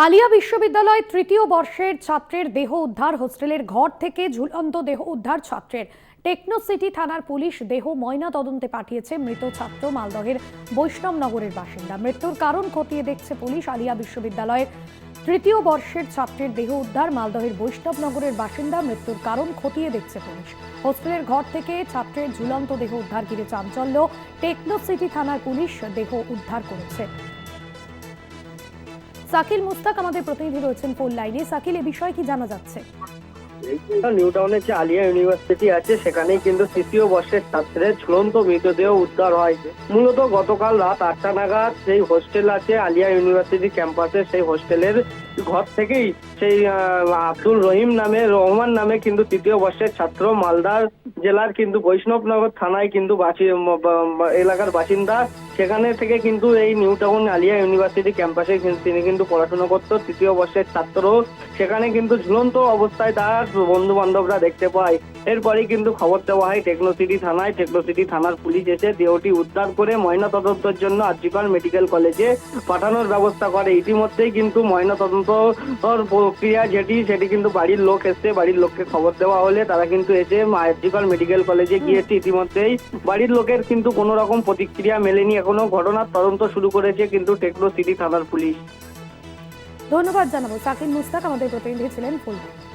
আলিয়া বিশ্ববিদ্যালয় তৃতীয় বর্ষের ছাত্রের দেহ উদ্ধার, হোস্টেলের ঘর থেকে ঝুলন্ত দেহ উদ্ধার ছাত্রের। টেকনোসিটি থানার পুলিশ দেহ ময়না তদন্তে পাঠিয়েছে। মৃত ছাত্র মালদহের বৈষ্ণবনগরের বাসিন্দা। মৃত্যুর কারণ খতিয়ে দেখছে পুলিশ। আলিয়া বিশ্ববিদ্যালয়ের তৃতীয় বর্ষের ছাত্রের দেহ উদ্ধার, মালদহের বৈষ্ণবনগরের বাসিন্দা। মৃত্যুর কারণ খতিয়ে দেখছে পুলিশ। হোস্টেলের ঘর থেকে ছাত্রের ঝুলন্ত দেহ উদ্ধার ঘিরে চাঞ্চল্য। টেকনোসিটি থানার পুলিশ দেহ উদ্ধার করেছে। সাকিল মুস্তাক আমাদের প্রতিনিধি রয়েছেন ফোন লাইনে। সাকিল, এ বিষয়ে কি জানা যাচ্ছে? নিউ টাউনের যে আলিয়া ইউনিভার্সিটি আছে সেখানেই কিন্তু তৃতীয় বর্ষের ছাত্রের ঝুলন্ত মৃতদেহ উদ্ধার হয়। মূলত গতকাল রাত 8টা নাগাদ সেই হোস্টেল আছে আলিয়া ইউনিভার্সিটি ক্যাম্পাসে, সেই হোস্টেলের ঘর থেকেই সেই আব্দুল রহমান নামে কিন্তু তৃতীয় বর্ষের ছাত্র, মালদা জেলার কিন্তু বৈষ্ণবনগর থানায় কিন্তু এলাকার বাসিন্দা। সেখানে থেকে কিন্তু এই নিউ টাউন আলিয়া ইউনিভার্সিটি ক্যাম্পাসে তিনি কিন্তু পড়াশোনা করতো। তৃতীয় বর্ষের ছাত্র, সেখানে কিন্তু ঝুলন্ত অবস্থায় তার বন্ধু বান্ধবরা দেখতে পায়। এরপরেই কিন্তু খবর দেওয়া হয় টেকনোসিটি থানায়। টেকনোসিটি থানার পুলিশ এসে দেহটি উদ্ধার করে ময়নাতদন্তের জন্য আরজিকর মেডিকেল কলেজে পাঠানোর ব্যবস্থা করে। ইতিমধ্যেই কিন্তু ময়নাতদন্ত প্রক্রিয়া সেটি কিন্তু বাড়ির লোক এসছে। বাড়ির লোককে খবর দেওয়া হলে তারা কিন্তু এসে আরজিকর মেডিকেল কলেজে গিয়েছে। ইতিমধ্যেই বাড়ির লোকের কিন্তু কোনো রকম প্রতিক্রিয়া মেলেনি। এখনো ঘটনার তদন্ত শুরু করেছে কিন্তু টেকনোসিটি থানার পুলিশ। ধন্যবাদ জানাবো। সাকিল মুস্তাক আমাদের প্রতিনিধি ছিলেন ফোন লাইনে।